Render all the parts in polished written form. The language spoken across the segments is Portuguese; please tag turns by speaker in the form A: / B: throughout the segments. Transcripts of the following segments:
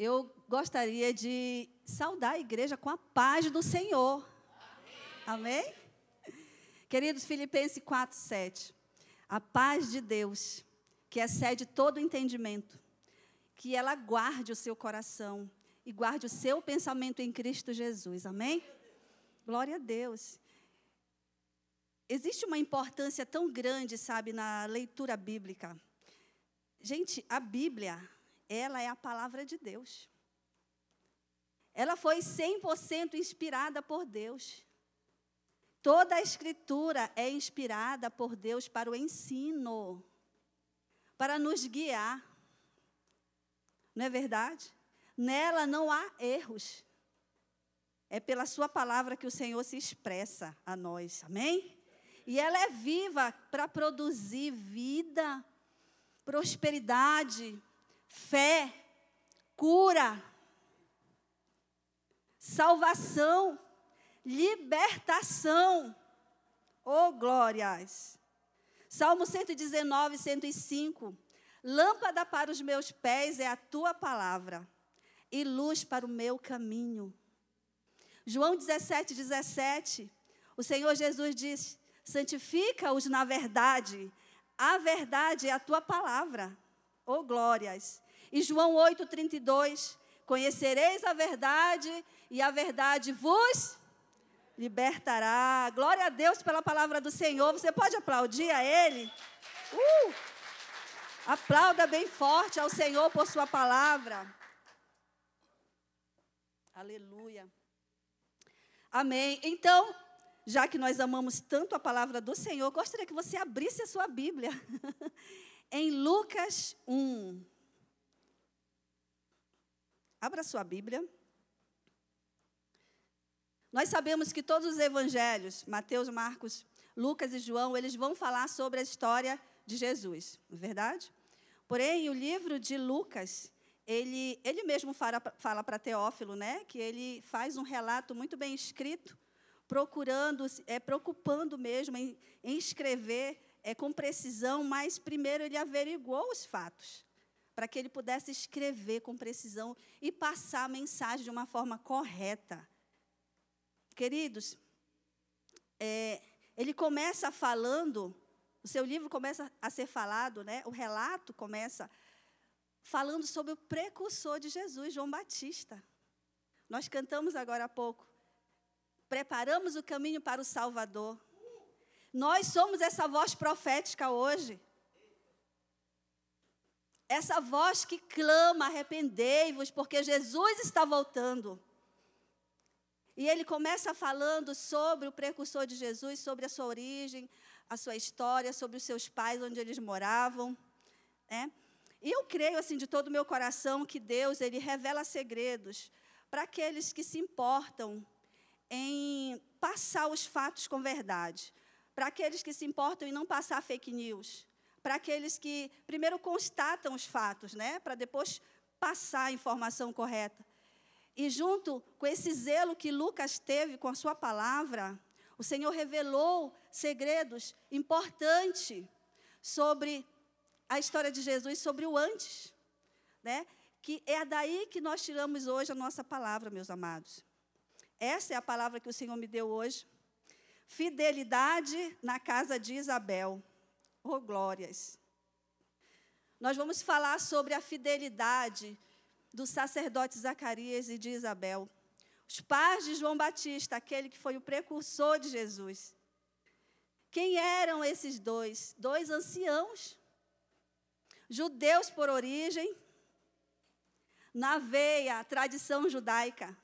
A: Eu gostaria de saudar a igreja com a paz do Senhor. Amém? Queridos, Filipenses 4:7. A paz de Deus, que excede todo entendimento, que ela guarde o seu coração e guarde o seu pensamento em Cristo Jesus. Amém? Glória a Deus. Existe uma importância tão grande, sabe, na leitura bíblica. Gente, a Bíblia, ela é a palavra de Deus. Ela foi 100% inspirada por Deus. Toda a Escritura é inspirada por Deus para o ensino, para nos guiar. Não é verdade? Nela não há erros. É pela sua palavra que o Senhor se expressa a nós. Amém? E ela é viva para produzir vida, prosperidade, fé, cura, salvação, libertação. Oh, glórias! Salmo 119, 105. Lâmpada para os meus pés é a tua palavra e luz para o meu caminho. João 17, 17. O Senhor Jesus diz: santifica-os na verdade. A verdade é a tua palavra. Oh, glórias! E João 8, 32. Conhecereis a verdade e a verdade vos libertará. Glória a Deus pela palavra do Senhor. Você pode aplaudir a Ele? Aplauda bem forte ao Senhor por sua palavra. Aleluia. Amém. Então, já que nós amamos tanto a palavra do Senhor, gostaria que você abrisse a sua Bíblia em Lucas 1. Abra a sua Bíblia. Nós sabemos que todos os evangelhos, Mateus, Marcos, Lucas e João, eles vão falar sobre a história de Jesus, não é verdade? Porém, o livro de Lucas, ele mesmo fala para Teófilo, né, que ele faz um relato muito bem escrito, preocupando mesmo em escrever com precisão, mas primeiro ele averiguou os fatos, para que ele pudesse escrever com precisão e passar a mensagem de uma forma correta. Queridos, ele começa falando, o seu livro começa a ser falado, né? O relato começa falando sobre o precursor de Jesus, João Batista. Nós cantamos agora há pouco. Preparamos o caminho para o Salvador. Nós somos essa voz profética hoje. Essa voz que clama, arrependei-vos, porque Jesus está voltando. E ele começa falando sobre o precursor de Jesus, sobre a sua origem, a sua história, sobre os seus pais, onde eles moravam, né? E eu creio, assim, de todo o meu coração, que Deus, ele revela segredos para aqueles que se importam em passar os fatos com verdade, para aqueles que se importam em não passar fake news, para aqueles que primeiro constatam os fatos, né, para depois passar a informação correta. E junto com esse zelo que Lucas teve com a sua palavra, o Senhor revelou segredos importantes sobre a história de Jesus, sobre o antes, né? Que é daí que nós tiramos hoje a nossa palavra, meus amados. Essa é a palavra que o Senhor me deu hoje. Fidelidade na casa de Isabel. Oh, glórias! Nós vamos falar sobre a fidelidade do sacerdote Zacarias e de Isabel. Os pais de João Batista, aquele que foi o precursor de Jesus. Quem eram esses dois? Dois anciãos, judeus por origem, na veia, a tradição judaica,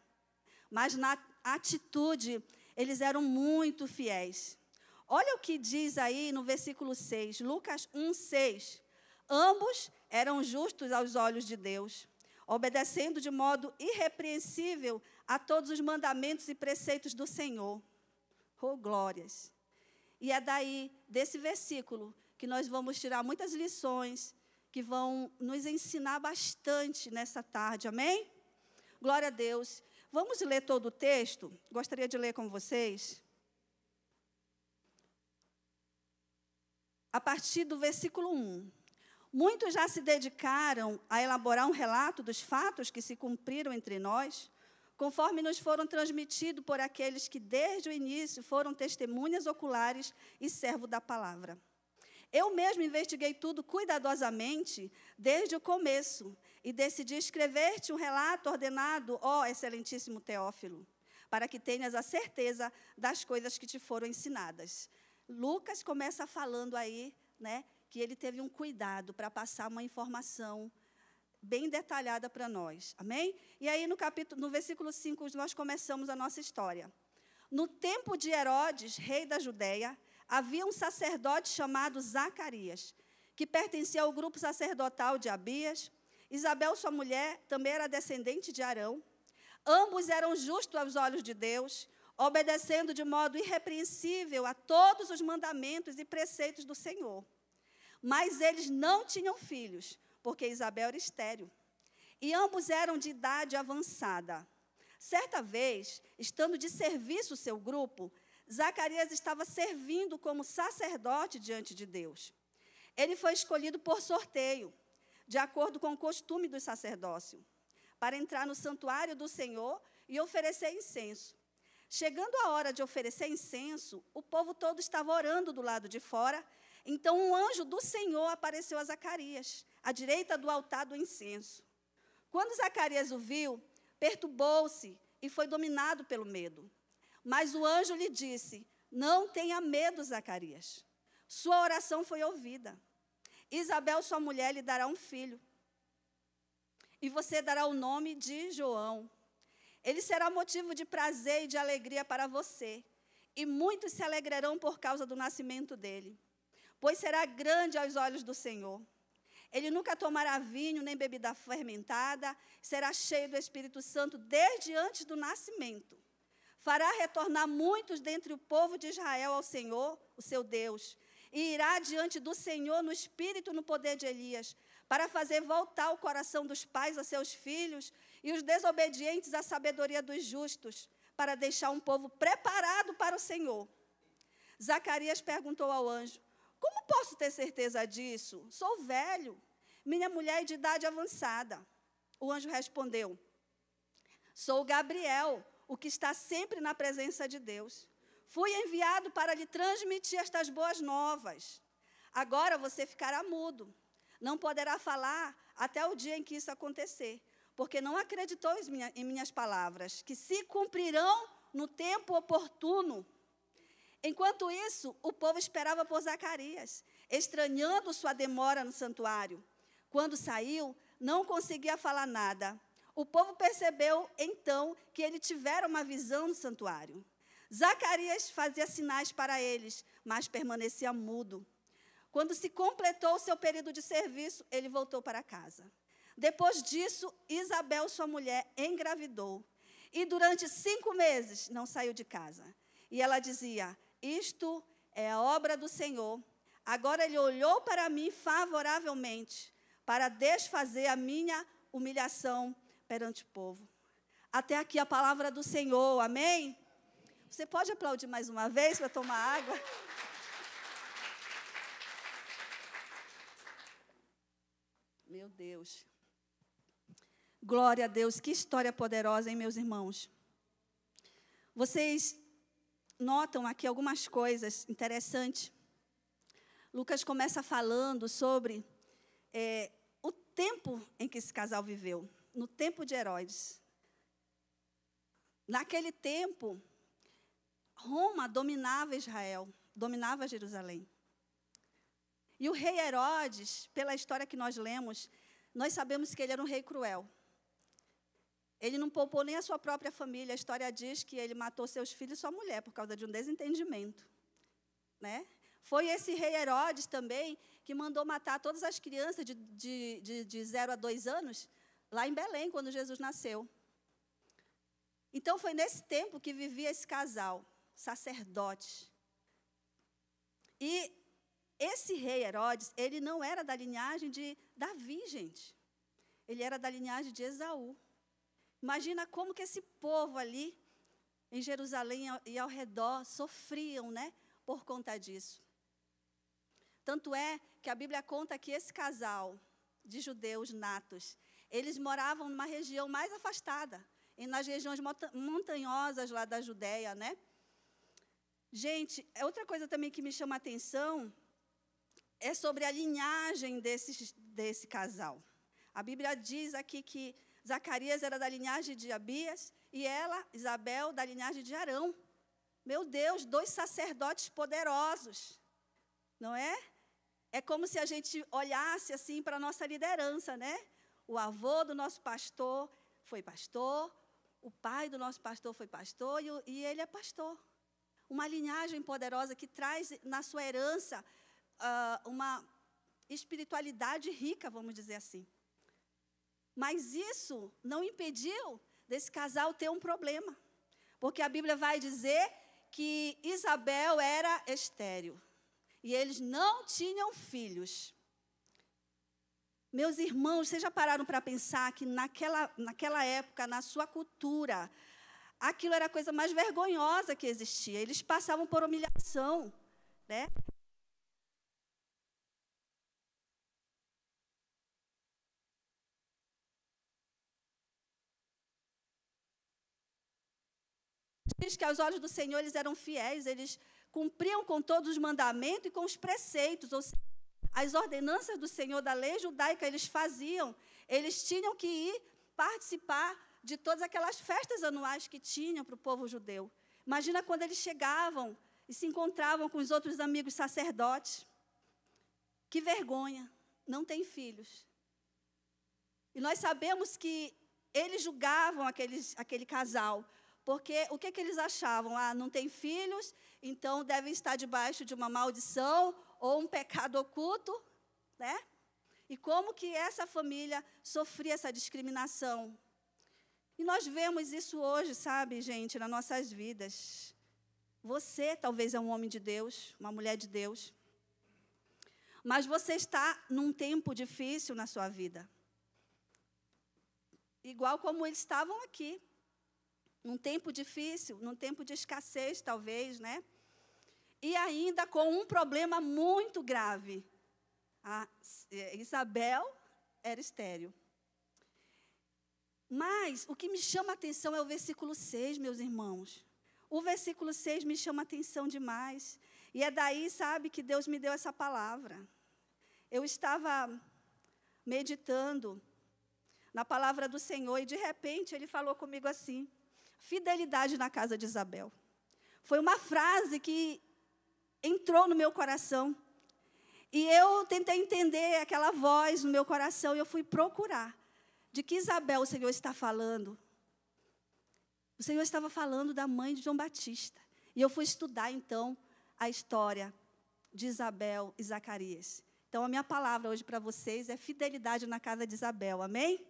A: mas na atitude, eles eram muito fiéis. Olha o que diz aí no versículo 6, Lucas 1:6. Ambos eram justos aos olhos de Deus, obedecendo de modo irrepreensível a todos os mandamentos e preceitos do Senhor. Oh, glórias! E é daí, desse versículo, que nós vamos tirar muitas lições que vão nos ensinar bastante nessa tarde, amém? Glória a Deus. Vamos ler todo o texto? Gostaria de ler com vocês. A partir do versículo 1. Muitos já se dedicaram a elaborar um relato dos fatos que se cumpriram entre nós, conforme nos foram transmitidos por aqueles que, desde o início, foram testemunhas oculares e servo da palavra. Eu mesmo investiguei tudo cuidadosamente desde o começo e decidi escrever-te um relato ordenado, ó excelentíssimo Teófilo, para que tenhas a certeza das coisas que te foram ensinadas. Lucas começa falando aí, né, que ele teve um cuidado para passar uma informação bem detalhada para nós. Amém? E aí, no versículo 5, nós começamos a nossa história. No tempo de Herodes, rei da Judéia, havia um sacerdote chamado Zacarias, que pertencia ao grupo sacerdotal de Abias. Isabel, sua mulher, também era descendente de Arão. Ambos eram justos aos olhos de Deus, obedecendo de modo irrepreensível a todos os mandamentos e preceitos do Senhor. Mas eles não tinham filhos, porque Isabel era estéril. E ambos eram de idade avançada. Certa vez, estando de serviço o seu grupo, Zacarias estava servindo como sacerdote diante de Deus. Ele foi escolhido por sorteio, de acordo com o costume do sacerdócio, para entrar no santuário do Senhor e oferecer incenso. Chegando a hora de oferecer incenso, o povo todo estava orando do lado de fora. Então um anjo do Senhor apareceu a Zacarias, à direita do altar do incenso. Quando Zacarias o viu, perturbou-se e foi dominado pelo medo. Mas o anjo lhe disse: não tenha medo, Zacarias. Sua oração foi ouvida. Isabel, sua mulher, lhe dará um filho. E você dará o nome de João. Ele será motivo de prazer e de alegria para você. E muitos se alegrarão por causa do nascimento dele, pois será grande aos olhos do Senhor. Ele nunca tomará vinho nem bebida fermentada, será cheio do Espírito Santo desde antes do nascimento. Fará retornar muitos dentre o povo de Israel ao Senhor, o seu Deus, e irá diante do Senhor no espírito e no poder de Elias, para fazer voltar o coração dos pais a seus filhos e os desobedientes à sabedoria dos justos, para deixar um povo preparado para o Senhor. Zacarias perguntou ao anjo: como posso ter certeza disso? Sou velho, minha mulher é de idade avançada. O anjo respondeu: sou Gabriel, o que está sempre na presença de Deus. Fui enviado para lhe transmitir estas boas novas. Agora você ficará mudo, não poderá falar até o dia em que isso acontecer, porque não acreditou em minhas palavras, que se cumprirão no tempo oportuno. Enquanto isso, o povo esperava por Zacarias, estranhando sua demora no santuário. Quando saiu, não conseguia falar nada. O povo percebeu, então, que ele tivera uma visão no santuário. Zacarias fazia sinais para eles, mas permanecia mudo. Quando se completou o seu período de serviço, ele voltou para casa. Depois disso, Isabel, sua mulher, engravidou. E durante 5 meses não saiu de casa. E ela dizia: isto é a obra do Senhor. Agora ele olhou para mim favoravelmente, para desfazer a minha humilhação perante o povo. Até aqui a palavra do Senhor, amém? Você pode aplaudir mais uma vez para tomar água? Meu Deus. Glória a Deus, que história poderosa, hein, meus irmãos? Vocês notam aqui algumas coisas interessantes. Lucas começa falando sobre o tempo em que esse casal viveu, no tempo de Herodes. Naquele tempo, Roma dominava Israel, dominava Jerusalém. E o rei Herodes, pela história que nós lemos, nós sabemos que ele era um rei cruel. Ele não poupou nem a sua própria família. A história diz que ele matou seus filhos e sua mulher por causa de um desentendimento, né? Foi esse rei Herodes também que mandou matar todas as crianças de 0 a 2 anos, lá em Belém, quando Jesus nasceu. Então, foi nesse tempo que vivia esse casal, sacerdote. E esse rei Herodes, ele não era da linhagem de Davi, gente. Ele era da linhagem de Esaú. Imagina como que esse povo ali, em Jerusalém e ao redor, sofriam, né, por conta disso. Tanto é que a Bíblia conta que esse casal de judeus natos, eles moravam numa região mais afastada, e nas regiões montanhosas lá da Judéia, né? Gente, outra coisa também que me chama a atenção é sobre a linhagem desse casal. A Bíblia diz aqui que Zacarias era da linhagem de Abias e ela, Isabel, da linhagem de Arão. Meu Deus, 2 sacerdotes poderosos, não é? É como se a gente olhasse assim para a nossa liderança, né? O avô do nosso pastor foi pastor, o pai do nosso pastor foi pastor e ele é pastor. Uma linhagem poderosa que traz na sua herança uma espiritualidade rica, vamos dizer assim. Mas isso não impediu desse casal ter um problema. Porque a Bíblia vai dizer que Isabel era estéril. E eles não tinham filhos. Meus irmãos, vocês já pararam para pensar que naquela época, na sua cultura, aquilo era a coisa mais vergonhosa que existia. Eles passavam por humilhação, né? Diz que aos olhos do Senhor eles eram fiéis, eles cumpriam com todos os mandamentos e com os preceitos, ou seja, as ordenanças do Senhor da lei judaica eles faziam, eles tinham que ir participar de todas aquelas festas anuais que tinham para o povo judeu. Imagina quando eles chegavam e se encontravam com os outros amigos sacerdotes. Que vergonha, não tem filhos. E nós sabemos que eles julgavam aquele casal, porque o que eles achavam? Não tem filhos, então devem estar debaixo de uma maldição ou um pecado oculto, né? E como que essa família sofria essa discriminação? E nós vemos isso hoje, sabe, gente, nas nossas vidas. Você talvez é um homem de Deus, uma mulher de Deus, mas você está num tempo difícil na sua vida. Igual como eles estavam aqui. Num tempo difícil, num tempo de escassez, talvez, né? E ainda com um problema muito grave. Isabel era estéril. Mas o que me chama a atenção é o versículo 6, meus irmãos. O versículo 6 me chama a atenção demais. E é daí, sabe, que Deus me deu essa palavra. Eu estava meditando na palavra do Senhor e, de repente, Ele falou comigo assim: fidelidade na casa de Isabel. Foi uma frase que entrou no meu coração. E eu tentei entender aquela voz no meu coração e eu fui procurar. De que Isabel o Senhor está falando? O Senhor estava falando da mãe de João Batista. E eu fui estudar, então, a história de Isabel e Zacarias. Então, a minha palavra hoje para vocês é fidelidade na casa de Isabel. Amém?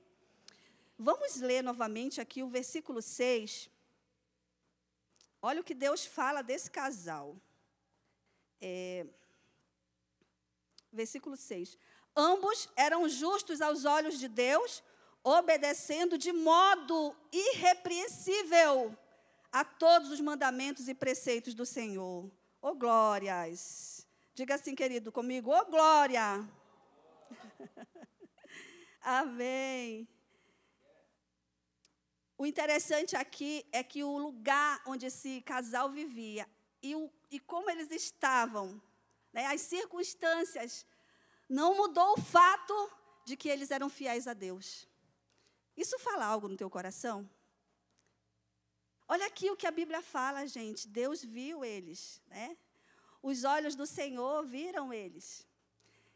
A: Vamos ler novamente aqui o versículo 6. Olha o que Deus fala desse casal. Versículo 6. Ambos eram justos aos olhos de Deus, obedecendo de modo irrepreensível a todos os mandamentos e preceitos do Senhor. Ô glórias! Diga assim, querido, comigo, ô glória! Amém! O interessante aqui é que o lugar onde esse casal vivia e como eles estavam, né, as circunstâncias, não mudou o fato de que eles eram fiéis a Deus. Isso fala algo no teu coração? Olha aqui o que a Bíblia fala, gente. Deus viu eles, né? Os olhos do Senhor viram eles.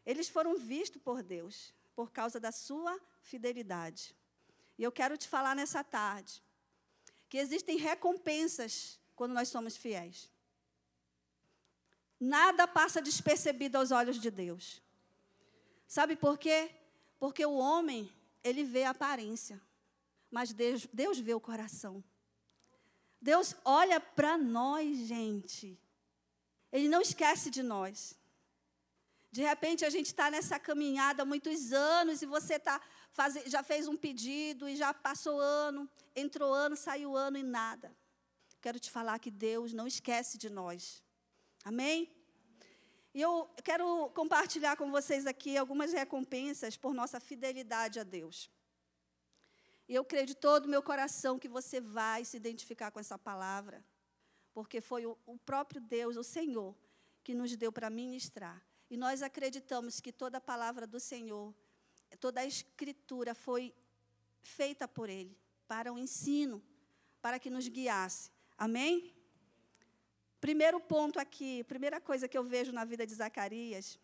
A: Eles foram vistos por Deus, por causa da sua fidelidade. E eu quero te falar nessa tarde que existem recompensas quando nós somos fiéis. Nada passa despercebido aos olhos de Deus. Sabe por quê? Porque o homem, ele vê a aparência, mas Deus vê o coração. Deus olha para nós, gente. Ele não esquece de nós. De repente, a gente está nessa caminhada há muitos anos e você já fez um pedido e já passou ano, entrou ano, saiu ano e nada. Quero te falar que Deus não esquece de nós. Amém? E eu quero compartilhar com vocês aqui algumas recompensas por nossa fidelidade a Deus. E eu creio de todo o meu coração que você vai se identificar com essa palavra, porque foi o próprio Deus, o Senhor, que nos deu para ministrar. E nós acreditamos que toda a palavra do Senhor, toda a Escritura foi feita por Ele, para o ensino, para que nos guiasse. Amém? Primeiro ponto aqui, primeira coisa que eu vejo na vida de Zacarias,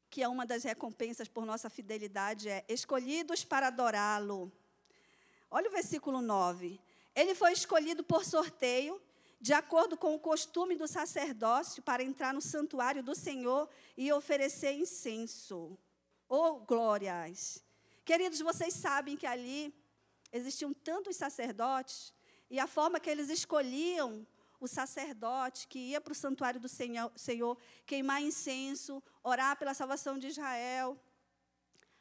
A: que é uma das recompensas por nossa fidelidade, é escolhidos para adorá-lo. Olha o versículo 9. Ele foi escolhido por sorteio, de acordo com o costume do sacerdócio, para entrar no santuário do Senhor e oferecer incenso. Oh, glórias! Queridos, vocês sabem que ali existiam tantos sacerdotes, e a forma que eles escolhiam o sacerdote que ia para o santuário do Senhor, queimar incenso, orar pela salvação de Israel.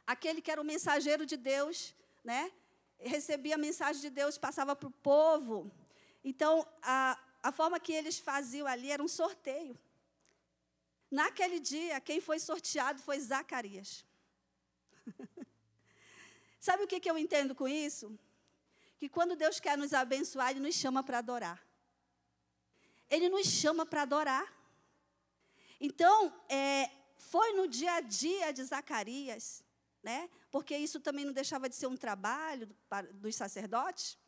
A: Aquele que era o mensageiro de Deus, né? Recebia a mensagem de Deus, passava para o povo. Então, a forma que eles faziam ali era um sorteio. Naquele dia, quem foi sorteado foi Zacarias. Sabe o que eu entendo com isso? Que quando Deus quer nos abençoar, Ele nos chama para adorar. Ele nos chama para adorar. Então, foi no dia a dia de Zacarias, né? Porque isso também não deixava de ser um trabalho dos sacerdotes.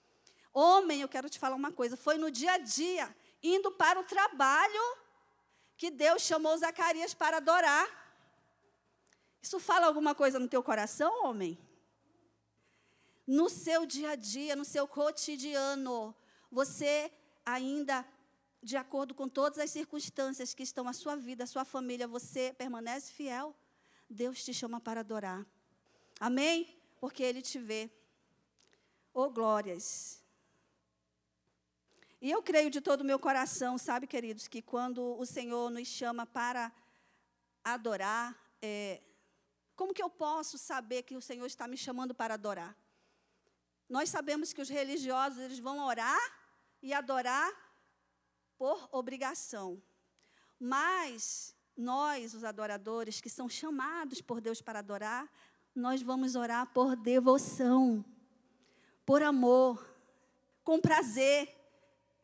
A: Homem, eu quero te falar uma coisa, foi no dia a dia, indo para o trabalho, que Deus chamou Zacarias para adorar. Isso fala alguma coisa no teu coração, homem? No seu dia a dia, no seu cotidiano, você ainda, de acordo com todas as circunstâncias que estão na sua vida, a sua família, você permanece fiel? Deus te chama para adorar. Amém? Porque Ele te vê. Oh, glórias! E eu creio de todo o meu coração, sabe, queridos, que quando o Senhor nos chama para adorar, como que eu posso saber que o Senhor está me chamando para adorar? Nós sabemos que os religiosos, eles vão orar e adorar por obrigação. Mas nós, os adoradores, que são chamados por Deus para adorar, nós vamos orar por devoção, por amor, com prazer.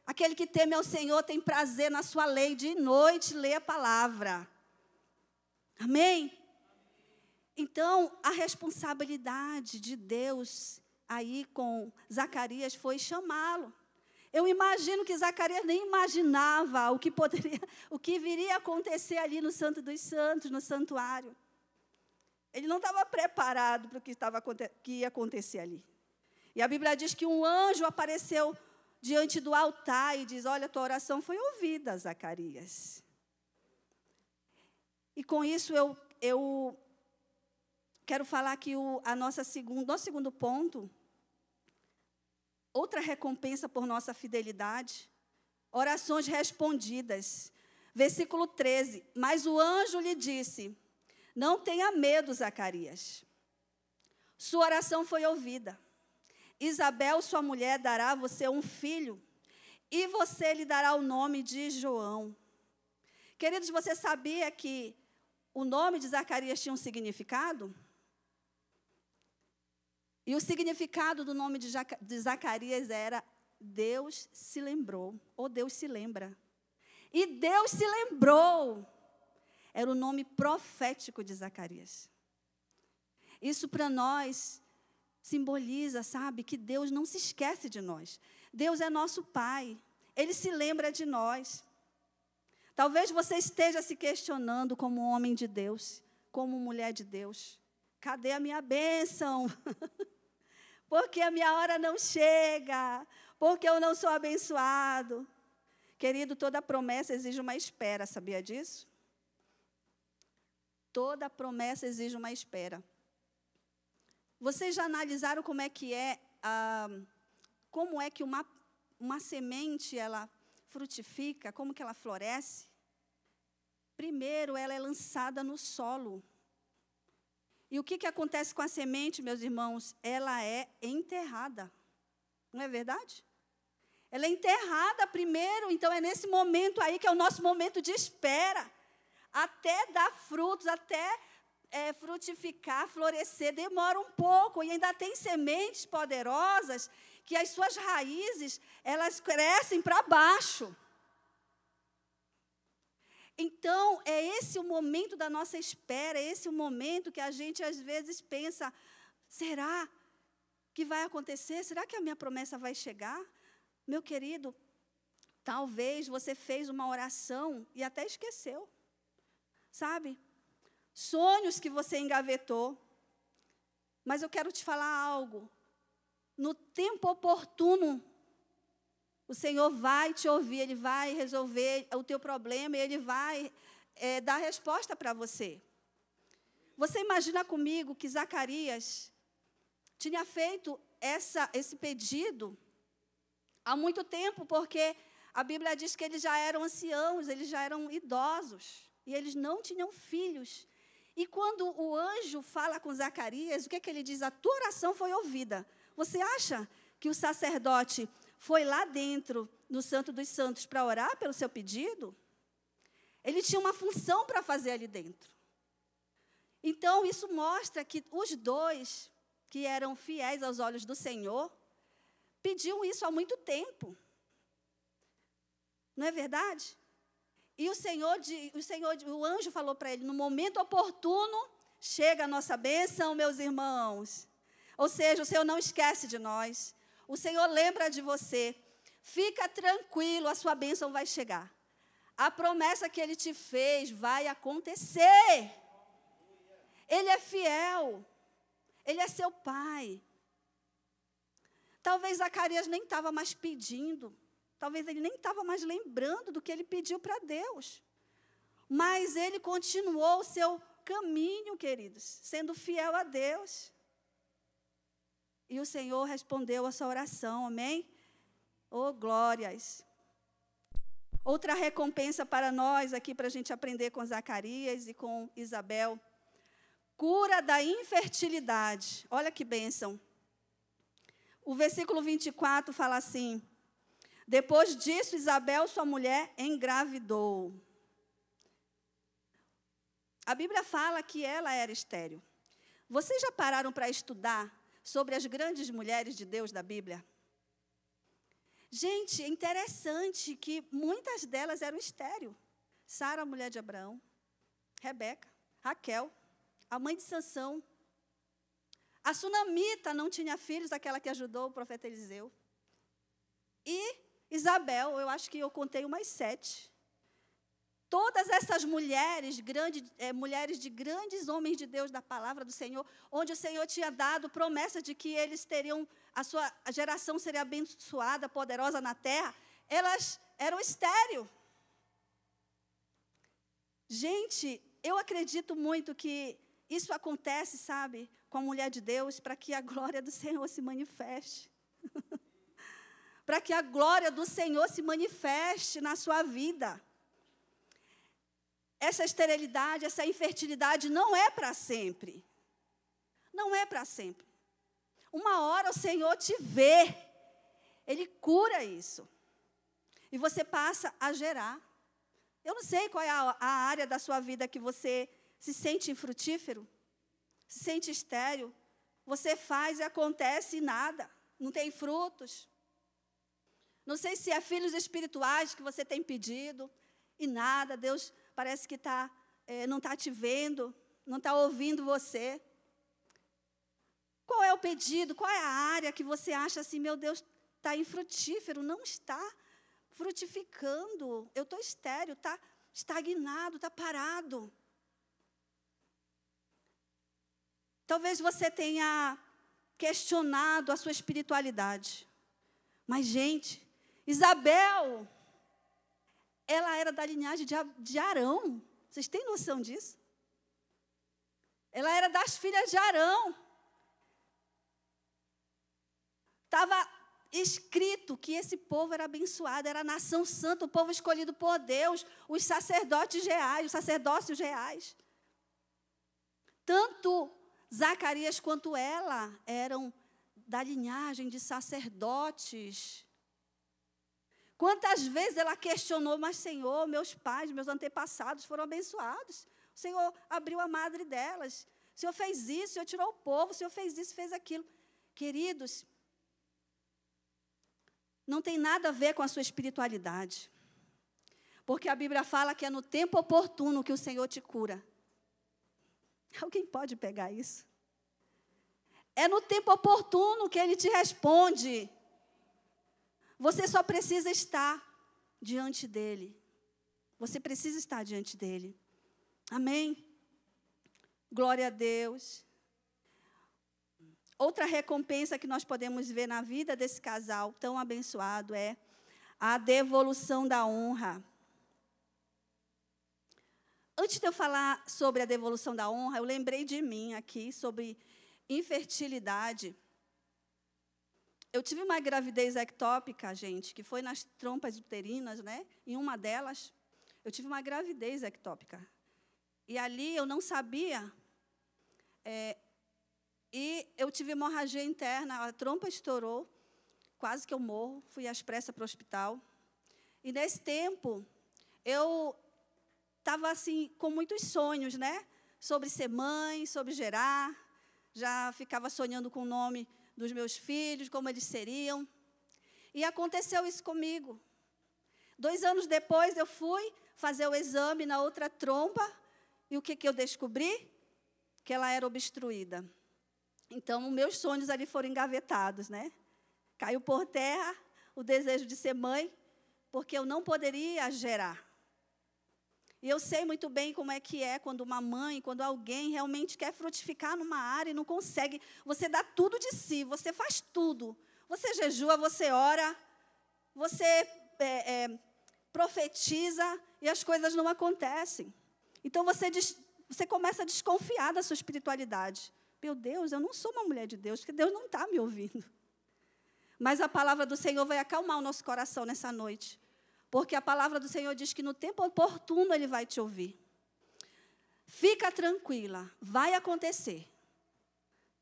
A: Aquele que teme ao Senhor tem prazer na sua lei, de noite lê a palavra. Amém? Então, a responsabilidade de Deus aí com Zacarias foi chamá-lo. Eu imagino que Zacarias nem imaginava o que viria a acontecer ali no Santo dos Santos, no santuário. Ele não estava preparado para o que ia acontecer ali. E a Bíblia diz que um anjo apareceu diante do altar e diz: olha, tua oração foi ouvida, Zacarias. E com isso eu quero falar que nosso segundo ponto, outra recompensa por nossa fidelidade, orações respondidas. Versículo 13, mas o anjo lhe disse: não tenha medo, Zacarias. Sua oração foi ouvida. Isabel, sua mulher, dará a você um filho, e você lhe dará o nome de João. Queridos, você sabia que o nome de Zacarias tinha um significado? E o significado do nome de Zacarias era Deus se lembrou, ou Deus se lembra. E Deus se lembrou. Era o nome profético de Zacarias. Isso para nós simboliza, sabe, que Deus não se esquece de nós. Deus é nosso Pai. Ele se lembra de nós. Talvez você esteja se questionando como homem de Deus, como mulher de Deus. Cadê a minha bênção? Porque a minha hora não chega. Porque eu não sou abençoado. Querido, toda promessa exige uma espera, sabia disso? Toda promessa exige uma espera. Vocês já analisaram como é que uma semente ela frutifica, como que ela floresce? Primeiro, ela é lançada no solo. E o que acontece com a semente, meus irmãos? Ela é enterrada. Não é verdade? ela é enterrada primeiro. Então, é nesse momento aí que é o nosso momento de espera. Até dar frutos, até frutificar, florescer, demora um pouco. E ainda tem sementes poderosas que as suas raízes, elas crescem para baixo. Então, é esse o momento da nossa espera, é esse o momento que a gente, às vezes, pensa, será que vai acontecer? Será que a minha promessa vai chegar? Meu querido, talvez você fez uma oração e até esqueceu, sabe? Sonhos que você engavetou. Mas eu quero te falar algo. No tempo oportuno, o Senhor vai te ouvir, Ele vai resolver o teu problema e Ele vai dar resposta para você. Você imagina comigo que Zacarias tinha feito esse pedido há muito tempo, porque a Bíblia diz que eles já eram anciãos, eles já eram idosos, e eles não tinham filhos. E quando o anjo fala com Zacarias, o que ele diz? A tua oração foi ouvida. Você acha que o sacerdote foi lá dentro, no Santo dos Santos, para orar pelo seu pedido? Ele tinha uma função para fazer ali dentro. Então, isso mostra que os dois, que eram fiéis aos olhos do Senhor, pediam isso há muito tempo. Não é verdade? E o anjo falou para ele, no momento oportuno, chega a nossa bênção, meus irmãos. Ou seja, o Senhor não esquece de nós. O Senhor lembra de você. Fica tranquilo, a sua bênção vai chegar. A promessa que Ele te fez vai acontecer. Ele é fiel. Ele é seu pai. Talvez Zacarias nem estava mais pedindo. Talvez ele nem estava mais lembrando do que ele pediu para Deus. Mas ele continuou o seu caminho, queridos, sendo fiel a Deus. E o Senhor respondeu a sua oração, amém? Oh, glórias! Outra recompensa para nós aqui, para a gente aprender com Zacarias e com Isabel. Cura da infertilidade. Olha que bênção. O versículo 24 fala assim: depois disso, Isabel, sua mulher, engravidou. A Bíblia fala que ela era estéril. Vocês já pararam para estudar sobre as grandes mulheres de Deus da Bíblia? Gente, é interessante que muitas delas eram estéril. Sara, mulher de Abraão, Rebeca, Raquel, a mãe de Sansão. A sunamita não tinha filhos, aquela que ajudou o profeta Eliseu. E Isabel, eu acho que eu contei umas 7. Todas essas mulheres, mulheres de grandes homens de Deus da palavra do Senhor, onde o Senhor tinha dado promessa de que eles teriam, a geração seria abençoada, poderosa na terra, elas eram estéril. Gente, eu acredito muito que isso acontece, sabe, com a mulher de Deus, para que a glória do Senhor se manifeste. Para que a glória do Senhor se manifeste na sua vida. Essa esterilidade, essa infertilidade não é para sempre. Não é para sempre. Uma hora o Senhor te vê. Ele cura isso. E você passa a gerar. Eu não sei qual é a área da sua vida que você se sente infrutífero, se sente estéril. Você faz e acontece e nada. Não tem frutos. Não sei se é filhos espirituais que você tem pedido e nada, Deus parece que não está te vendo, não está ouvindo você. Qual é o pedido, qual é a área que você acha assim, meu Deus, está infrutífero, não está frutificando, eu estou estéril, está estagnado, está parado. Talvez você tenha questionado a sua espiritualidade. Mas, gente, Isabel, ela era da linhagem de Arão. Vocês têm noção disso? Ela era das filhas de Arão. Estava escrito que esse povo era abençoado, era a nação santa, o povo escolhido por Deus, os sacerdotes reais, os sacerdócios reais. Tanto Zacarias quanto ela eram da linhagem de sacerdotes. Quantas vezes ela questionou, mas Senhor, meus pais, meus antepassados foram abençoados. O Senhor abriu a madre delas. O Senhor fez isso, o Senhor tirou o povo, o Senhor fez isso, fez aquilo. Queridos, não tem nada a ver com a sua espiritualidade. Porque a Bíblia fala que é no tempo oportuno que o Senhor te cura. Alguém pode pegar isso? É no tempo oportuno que Ele te responde. Você só precisa estar diante dEle. Você precisa estar diante dEle. Amém? Glória a Deus. Outra recompensa que nós podemos ver na vida desse casal tão abençoado é a devolução da honra. Antes de eu falar sobre a devolução da honra, eu lembrei de mim aqui, sobre infertilidade. Eu tive uma gravidez ectópica, gente, que foi nas trompas uterinas, né? Em uma delas, eu tive uma gravidez ectópica. E ali eu não sabia. E eu tive hemorragia interna, a trompa estourou, quase que eu morro. Fui às pressas para o hospital. E nesse tempo, eu estava assim, com muitos sonhos, né? Sobre ser mãe, sobre gerar. Já ficava sonhando com o nome dos meus filhos, como eles seriam. E aconteceu isso comigo. 2 anos depois, eu fui fazer o exame na outra trompa. E o que eu descobri? Que ela era obstruída. Então, meus sonhos ali foram engavetados, né? Caiu por terra o desejo de ser mãe, porque eu não poderia gerar. E eu sei muito bem como é que é quando uma mãe, quando alguém realmente quer frutificar numa área e não consegue. Você dá tudo de si, você faz tudo. Você jejua, você ora, você profetiza e as coisas não acontecem. Então, você começa a desconfiar da sua espiritualidade. Meu Deus, eu não sou uma mulher de Deus, porque Deus não está me ouvindo. Mas a palavra do Senhor vai acalmar o nosso coração nessa noite. Porque a palavra do Senhor diz que no tempo oportuno Ele vai te ouvir. Fica tranquila, vai acontecer.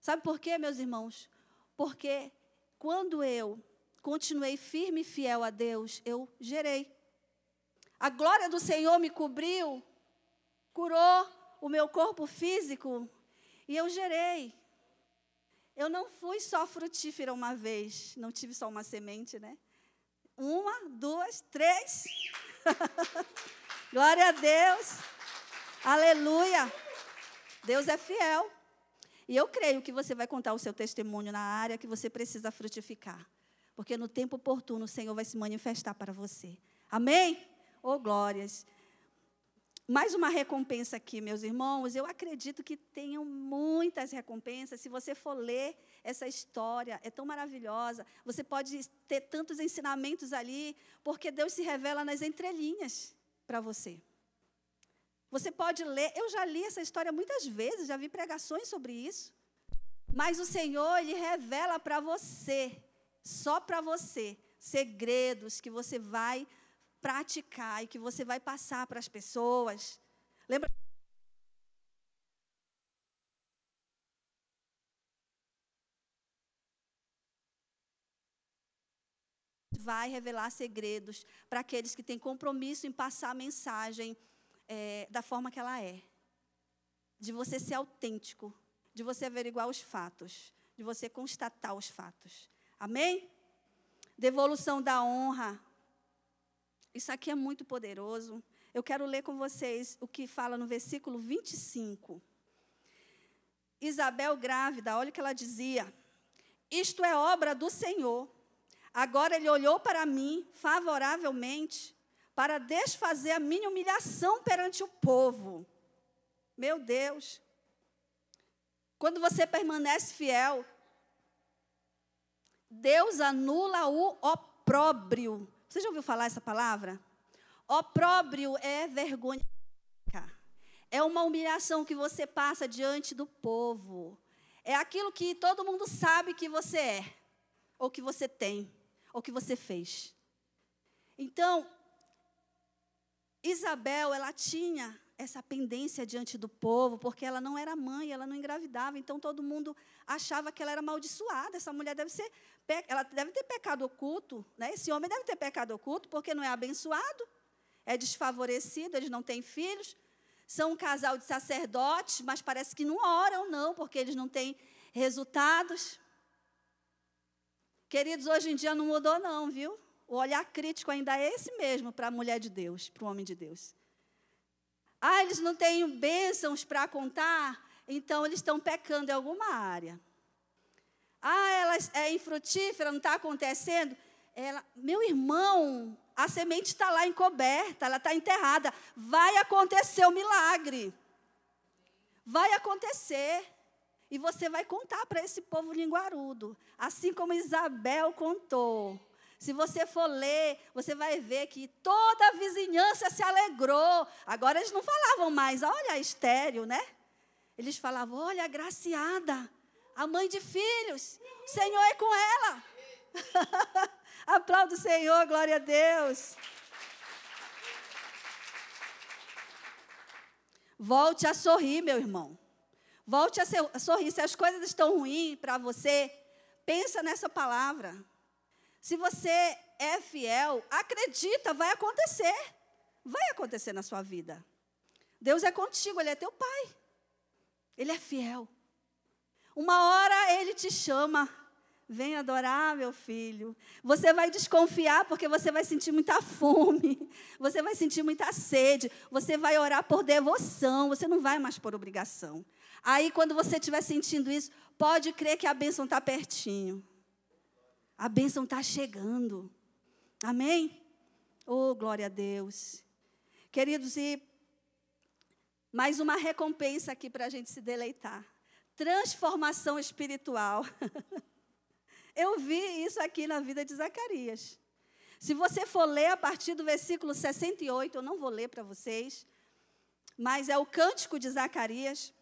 A: Sabe por quê, meus irmãos? Porque quando eu continuei firme e fiel a Deus, eu gerei. A glória do Senhor me cobriu, curou o meu corpo físico e eu gerei. Eu não fui só frutífera uma vez, não tive só uma semente, né? 1, 2, 3. Glória a Deus. Aleluia. Deus é fiel. E eu creio que você vai contar o seu testemunho na área que você precisa frutificar. Porque no tempo oportuno o Senhor vai se manifestar para você. Amém? Oh, glórias. Mais uma recompensa aqui, meus irmãos. Eu acredito que tenham muitas recompensas. Se você for ler essa história, é tão maravilhosa. Você pode ter tantos ensinamentos ali, porque Deus se revela nas entrelinhas para você. Você pode ler. Eu já li essa história muitas vezes, já vi pregações sobre isso. Mas o Senhor, Ele revela para você, só para você, segredos que você vai praticar e que você vai passar para as pessoas. Lembra? Vai revelar segredos para aqueles que têm compromisso em passar a mensagem da forma que ela é. De você ser autêntico, de você averiguar os fatos, de você constatar os fatos. Amém? Devolução da honra. Isso aqui é muito poderoso. Eu quero ler com vocês o que fala no versículo 25. Isabel grávida, olha o que ela dizia. Isto é obra do Senhor. Agora Ele olhou para mim favoravelmente para desfazer a minha humilhação perante o povo. Meu Deus. Quando você permanece fiel, Deus anula o opróbrio. Você já ouviu falar essa palavra? Opróbrio é vergonha. É uma humilhação que você passa diante do povo. É aquilo que todo mundo sabe que você é, ou que você tem, ou que você fez. Então, Isabel, ela tinha essa pendência diante do povo, porque ela não era mãe, ela não engravidava, então todo mundo achava que ela era amaldiçoada. Essa mulher ela deve ter pecado oculto, né? Esse homem deve ter pecado oculto, porque não é abençoado, é desfavorecido, eles não têm filhos, são um casal de sacerdotes, mas parece que não oram, não, porque eles não têm resultados. Queridos, hoje em dia não mudou, não, viu? O olhar crítico ainda é esse mesmo para a mulher de Deus, para o homem de Deus. Eles não têm bênçãos para contar, então eles estão pecando em alguma área. Ela é infrutífera, não está acontecendo. Meu irmão, a semente está lá encoberta, ela está enterrada. Vai acontecer o milagre. Vai acontecer. E você vai contar para esse povo linguarudo, assim como Isabel contou. Se você for ler, você vai ver que toda a vizinhança se alegrou. Agora eles não falavam mais, olha a estéril, né? Eles falavam, olha a agraciada, a mãe de filhos, o Senhor é com ela. Aplauda o Senhor, glória a Deus. Volte a sorrir, meu irmão. Volte a sorrir. Se as coisas estão ruins para você, pensa nessa palavra. Se você é fiel, acredita, vai acontecer. Vai acontecer na sua vida. Deus é contigo, Ele é teu Pai. Ele é fiel. Uma hora Ele te chama. Vem adorar, meu filho. Você vai desconfiar porque você vai sentir muita fome. Você vai sentir muita sede. Você vai orar por devoção. Você não vai mais por obrigação. Aí, quando você estiver sentindo isso, pode crer que a bênção está pertinho. A bênção está chegando. Amém? Oh, glória a Deus. Queridos, e mais uma recompensa aqui para a gente se deleitar. Transformação espiritual. Eu vi isso aqui na vida de Zacarias. Se você for ler a partir do versículo 68, eu não vou ler para vocês, mas é o cântico de Zacarias.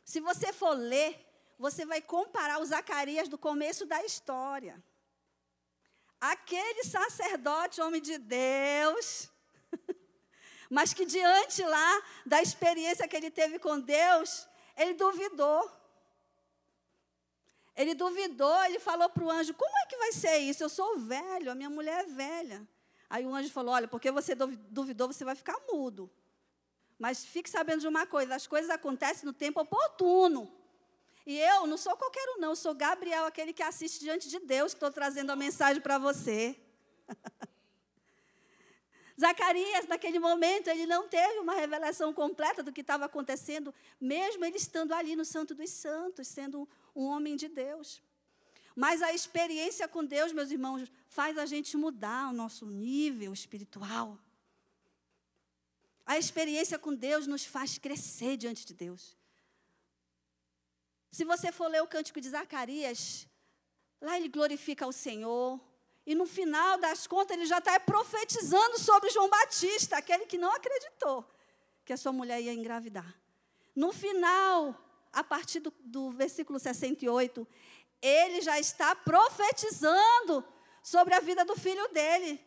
A: Se você for ler, você vai comparar o Zacarias do começo da história. Aquele sacerdote, homem de Deus, mas que diante lá da experiência que ele teve com Deus, ele duvidou. Ele duvidou, ele falou para o anjo, como é que vai ser isso? Eu sou velho, a minha mulher é velha. Aí o anjo falou, olha, porque você duvidou, você vai ficar mudo. Mas fique sabendo de uma coisa, as coisas acontecem no tempo oportuno. E eu não sou qualquer um, não. Eu sou Gabriel, aquele que assiste diante de Deus, que estou trazendo a mensagem para você. Zacarias, naquele momento, ele não teve uma revelação completa do que estava acontecendo, mesmo ele estando ali no Santo dos Santos, sendo um homem de Deus. Mas a experiência com Deus, meus irmãos, faz a gente mudar o nosso nível espiritual. A experiência com Deus nos faz crescer diante de Deus. Se você for ler o cântico de Zacarias, lá ele glorifica o Senhor. E no final das contas, ele já está profetizando sobre João Batista, aquele que não acreditou que a sua mulher ia engravidar. No final, a partir do versículo 68, ele já está profetizando sobre a vida do filho dele.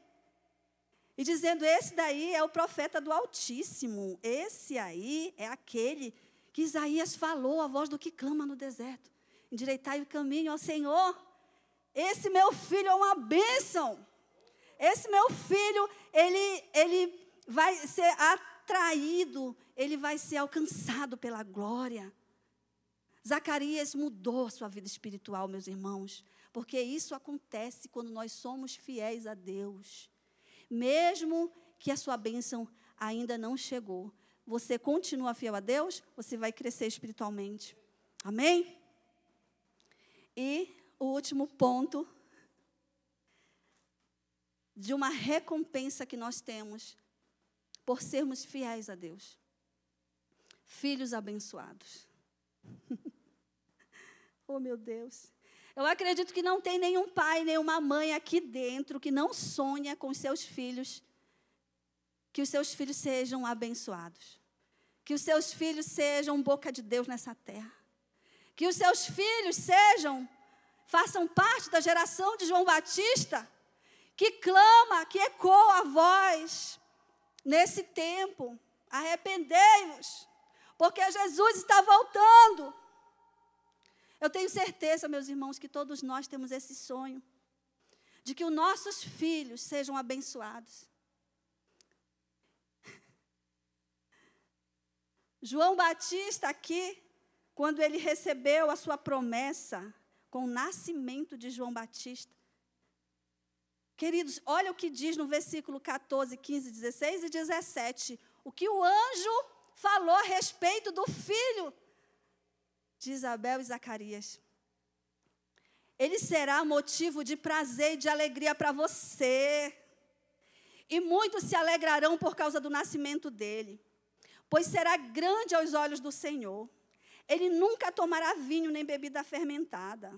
A: E dizendo, esse daí é o profeta do Altíssimo. Esse aí é aquele que Isaías falou, a voz do que clama no deserto. Endireitai o caminho ao Senhor. Esse meu filho é uma bênção. Esse meu filho, ele vai ser atraído, ele vai ser alcançado pela glória. Zacarias mudou a sua vida espiritual, meus irmãos, porque isso acontece quando nós somos fiéis a Deus. Mesmo que a sua bênção ainda não chegou, você continua fiel a Deus, você vai crescer espiritualmente. Amém? E o último ponto de uma recompensa que nós temos por sermos fiéis a Deus. Filhos abençoados. Oh, meu Deus. Eu acredito que não tem nenhum pai, nenhuma mãe aqui dentro que não sonha com seus filhos, que os seus filhos sejam abençoados. Que os seus filhos sejam boca de Deus nessa terra. Que os seus filhos façam parte da geração de João Batista, que clama, que ecoa a voz nesse tempo. Arrependei-vos, porque Jesus está voltando. Eu tenho certeza, meus irmãos, que todos nós temos esse sonho, de que os nossos filhos sejam abençoados. João Batista aqui, quando ele recebeu a sua promessa, com o nascimento de João Batista. Queridos, olha o que diz no versículo 14, 15, 16 e 17. O que o anjo falou a respeito do filho de Isabel e Zacarias. Ele será motivo de prazer e de alegria para você. E muitos se alegrarão por causa do nascimento dele, pois será grande aos olhos do Senhor. Ele nunca tomará vinho nem bebida fermentada.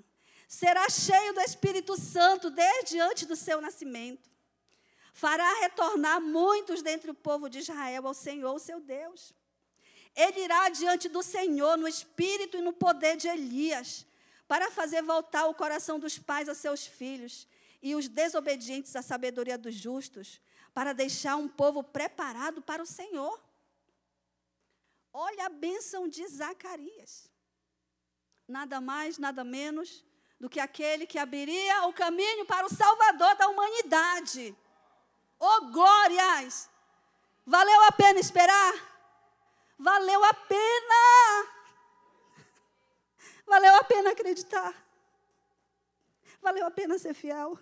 A: Será cheio do Espírito Santo desde antes do seu nascimento. Fará retornar muitos dentre o povo de Israel ao Senhor, o seu Deus. Ele irá diante do Senhor no espírito e no poder de Elias, para fazer voltar o coração dos pais a seus filhos e os desobedientes à sabedoria dos justos, para deixar um povo preparado para o Senhor. Olha a bênção de Zacarias. Nada mais, nada menos do que aquele que abriria o caminho para o Salvador da humanidade. Oh, glórias! Valeu a pena esperar? Valeu a pena! Valeu a pena acreditar. Valeu a pena ser fiel.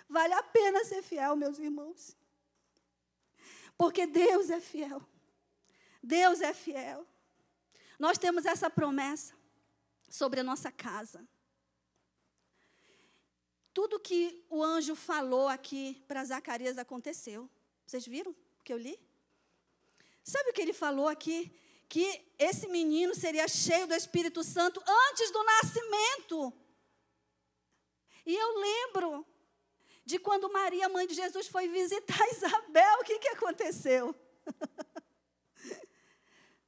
A: Vale a pena ser fiel, meus irmãos. Porque Deus é fiel. Deus é fiel. Nós temos essa promessa sobre a nossa casa. Tudo que o anjo falou aqui para Zacarias aconteceu. Vocês viram o que eu li? Sabe o que ele falou aqui? Que esse menino seria cheio do Espírito Santo antes do nascimento. E eu lembro de quando Maria, mãe de Jesus, foi visitar Isabel. O que aconteceu?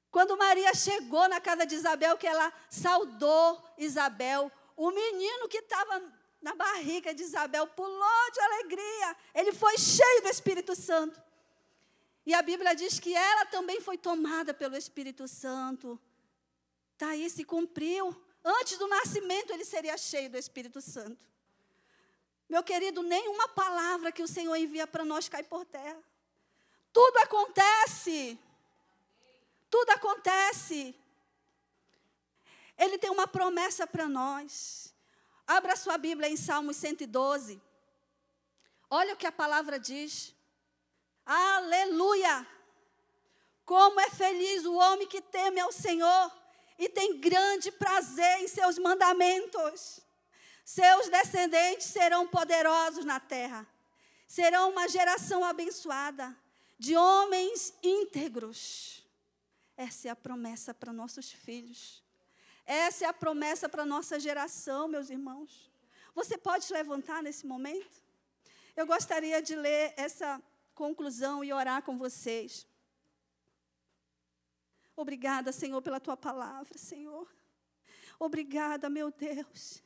A: Quando Maria chegou na casa de Isabel, que ela saudou Isabel, o menino que estava na barriga de Isabel pulou de alegria. Ele foi cheio do Espírito Santo. E a Bíblia diz que ela também foi tomada pelo Espírito Santo. Está aí, se cumpriu. Antes do nascimento, ele seria cheio do Espírito Santo. Meu querido, nenhuma palavra que o Senhor envia para nós cai por terra. Tudo acontece. Tudo acontece. Ele tem uma promessa para nós. Abra sua Bíblia em Salmos 112. Olha o que a palavra diz. Aleluia! Como é feliz o homem que teme ao Senhor e tem grande prazer em seus mandamentos. Seus descendentes serão poderosos na terra. Serão uma geração abençoada de homens íntegros. Essa é a promessa para nossos filhos. Essa é a promessa para a nossa geração, meus irmãos. Você pode se levantar nesse momento? Eu gostaria de ler essa conclusão e orar com vocês. Obrigada, Senhor, pela Tua palavra, Senhor. Obrigada, meu Deus.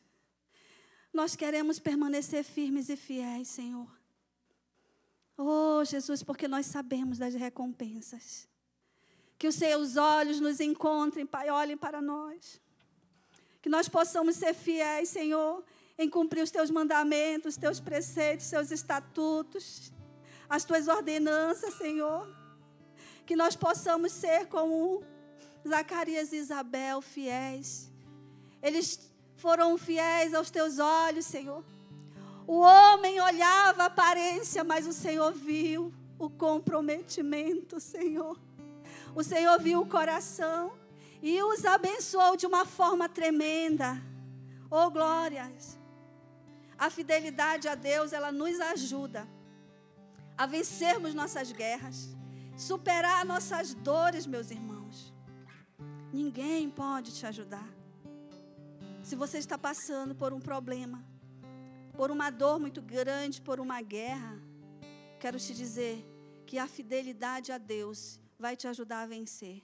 A: Nós queremos permanecer firmes e fiéis, Senhor. Oh, Jesus, porque nós sabemos das recompensas. Que os Seus olhos nos encontrem, Pai, olhem para nós. Que nós possamos ser fiéis, Senhor, em cumprir os Teus mandamentos, os Teus preceitos, os Teus estatutos, as Tuas ordenanças, Senhor. Que nós possamos ser como Zacarias e Isabel, fiéis. Eles foram fiéis aos Teus olhos, Senhor. O homem olhava a aparência, mas o Senhor viu o comprometimento, Senhor. O Senhor viu o coração e os abençoou de uma forma tremenda. Oh, glórias! A fidelidade a Deus, ela nos ajuda a vencermos nossas guerras, superar nossas dores, meus irmãos. Ninguém pode te ajudar. Se você está passando por um problema, por uma dor muito grande, por uma guerra, quero te dizer que a fidelidade a Deus vai te ajudar a vencer.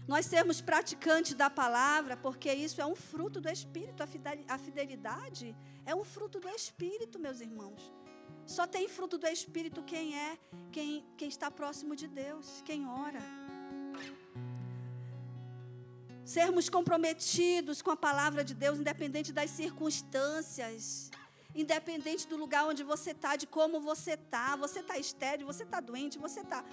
A: Nós sermos praticantes da palavra, porque isso é um fruto do Espírito. A fidelidade é um fruto do Espírito, meus irmãos. Só tem fruto do Espírito quem está próximo de Deus, quem ora. Sermos comprometidos com a palavra de Deus, independente das circunstâncias, independente do lugar onde você está, de como você está. Você está estéril, você está doente, você está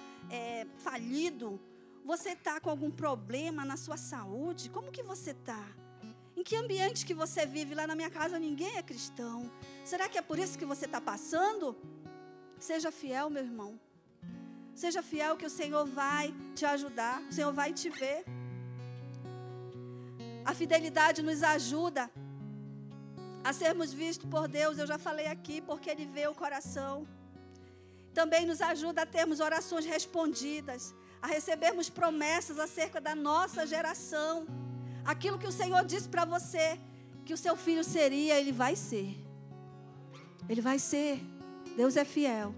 A: falido, você está com algum problema na sua saúde. Como que você está? Em que ambiente que você vive? Lá na minha casa ninguém é cristão. Será que é por isso que você está passando? Seja fiel, meu irmão. Seja fiel que o Senhor vai te ajudar, o Senhor vai te ver. A fidelidade nos ajuda a sermos vistos por Deus. Eu já falei aqui, porque Ele vê o coração. Também nos ajuda a termos orações respondidas, a recebermos promessas acerca da nossa geração. Aquilo que o Senhor disse para você, que o seu filho seria, ele vai ser. Ele vai ser. Deus é fiel.